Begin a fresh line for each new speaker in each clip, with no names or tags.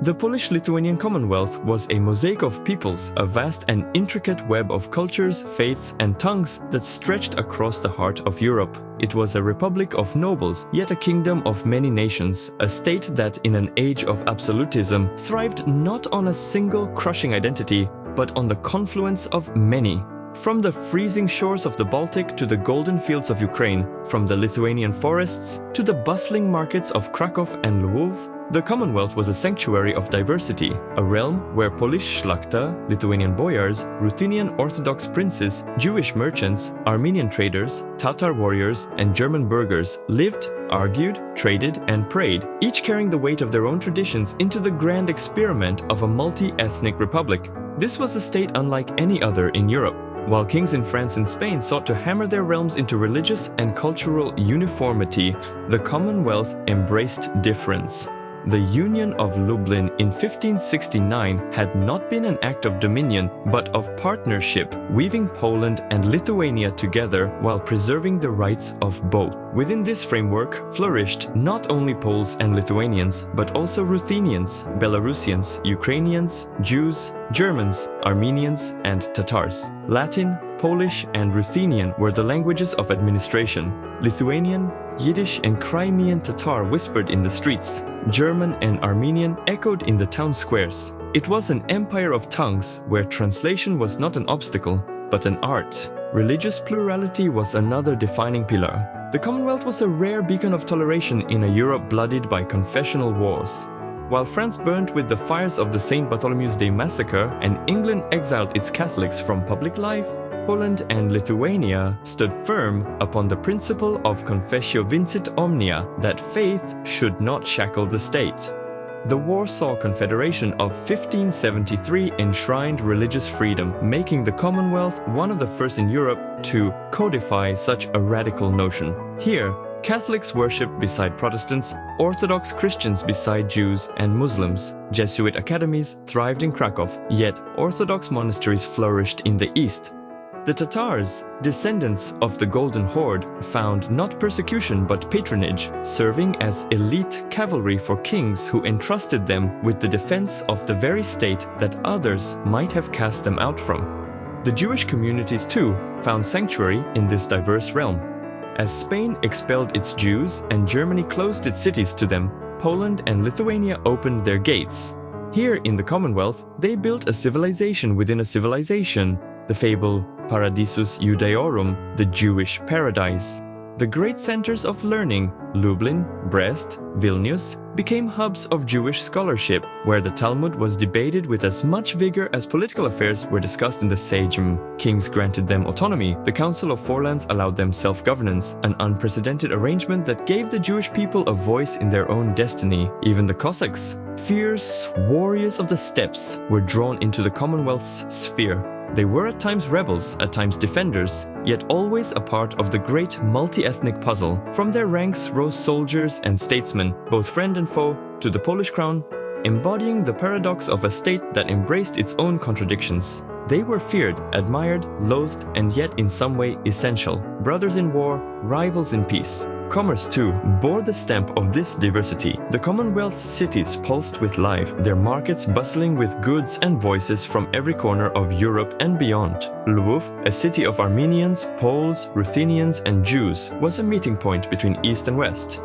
The Polish-Lithuanian Commonwealth was a mosaic of peoples, a vast and intricate web of cultures, faiths, and tongues that stretched across the heart of Europe. It was a republic of nobles, yet a kingdom of many nations, a state that, in an age of absolutism, thrived not on a single crushing identity, but on the confluence of many. From the freezing shores of the Baltic to the golden fields of Ukraine, from the Lithuanian forests to the bustling markets of Krakow and Lwów, the Commonwealth was a sanctuary of diversity, a realm where Polish szlachta, Lithuanian boyars, Ruthenian Orthodox princes, Jewish merchants, Armenian traders, Tatar warriors, and German burghers lived, argued, traded, and prayed, each carrying the weight of their own traditions into the grand experiment of a multi-ethnic republic. This was a state unlike any other in Europe. While kings in France and Spain sought to hammer their realms into religious and cultural uniformity, the Commonwealth embraced difference. The Union of Lublin in 1569 had not been an act of dominion, but of partnership, weaving Poland and Lithuania together while preserving the rights of both. Within this framework flourished not only Poles and Lithuanians, but also Ruthenians, Belarusians, Ukrainians, Jews, Germans, Armenians, and Tatars. Latin, Polish, and Ruthenian were the languages of administration. Lithuanian, Yiddish, and Crimean Tatar whispered in the streets. German and Armenian echoed in the town squares. It was an empire of tongues where translation was not an obstacle, but an art. Religious plurality was another defining pillar. The Commonwealth was a rare beacon of toleration in a Europe bloodied by confessional wars. While France burned with the fires of the St. Bartholomew's Day massacre and England exiled its Catholics from public life, Poland and Lithuania stood firm upon the principle of confessio vincit omnia, that faith should not shackle the state. The Warsaw Confederation of 1573 enshrined religious freedom, making the Commonwealth one of the first in Europe to codify such a radical notion. Here, Catholics worshipped beside Protestants, Orthodox Christians beside Jews and Muslims. Jesuit academies thrived in Krakow, yet Orthodox monasteries flourished in the east. The Tatars, descendants of the Golden Horde, found not persecution but patronage, serving as elite cavalry for kings who entrusted them with the defense of the very state that others might have cast them out from. The Jewish communities too found sanctuary in this diverse realm. As Spain expelled its Jews and Germany closed its cities to them, Poland and Lithuania opened their gates. Here in the Commonwealth, they built a civilization within a civilization, the fable Paradisus Judaeorum, the Jewish paradise. The great centers of learning, Lublin, Brest, Vilnius, became hubs of Jewish scholarship, where the Talmud was debated with as much vigor as political affairs were discussed in the Sejm. Kings granted them autonomy, the Council of Four Lands allowed them self-governance, an unprecedented arrangement that gave the Jewish people a voice in their own destiny. Even the Cossacks, fierce warriors of the steppes, were drawn into the Commonwealth's sphere. They were at times rebels, at times defenders, yet always a part of the great multi-ethnic puzzle. From their ranks rose soldiers and statesmen, both friend and foe, to the Polish crown, embodying the paradox of a state that embraced its own contradictions. They were feared, admired, loathed, and yet in some way essential. Brothers in war, rivals in peace. Commerce, too, bore the stamp of this diversity. The Commonwealth's cities pulsed with life, their markets bustling with goods and voices from every corner of Europe and beyond. Lwów, a city of Armenians, Poles, Ruthenians, and Jews, was a meeting point between East and West.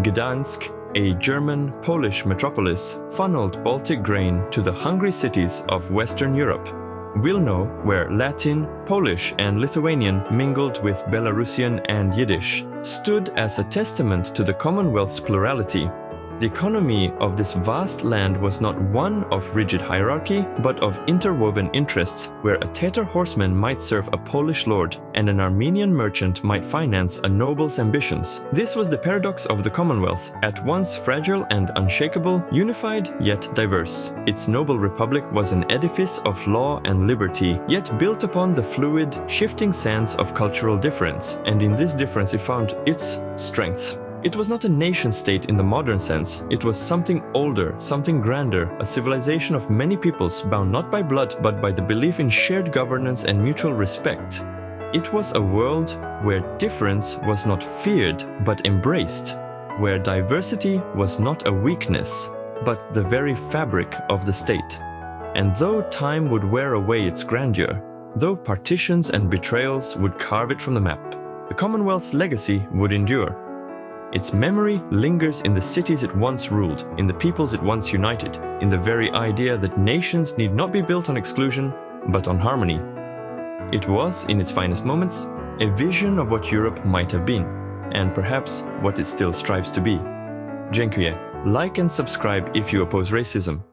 Gdansk, a German-Polish metropolis, funneled Baltic grain to the hungry cities of Western Europe. Wilno, where Latin, Polish, and Lithuanian mingled with Belarusian and Yiddish, stood as a testament to the Commonwealth's plurality. The economy of this vast land was not one of rigid hierarchy, but of interwoven interests, where a Tatar horseman might serve a Polish lord, and an Armenian merchant might finance a noble's ambitions. This was the paradox of the Commonwealth, at once fragile and unshakable, unified yet diverse. Its noble republic was an edifice of law and liberty, yet built upon the fluid, shifting sands of cultural difference, and in this difference it found its strength. It was not a nation-state in the modern sense, it was something older, something grander, a civilization of many peoples bound not by blood but by the belief in shared governance and mutual respect. It was a world where difference was not feared but embraced, where diversity was not a weakness, but the very fabric of the state. And though time would wear away its grandeur, though partitions and betrayals would carve it from the map, the Commonwealth's legacy would endure. Its memory lingers in the cities it once ruled, in the peoples it once united, in the very idea that nations need not be built on exclusion, but on harmony. It was, in its finest moments, a vision of what Europe might have been, and perhaps what it still strives to be. Dziękuję. Like and subscribe if you oppose racism.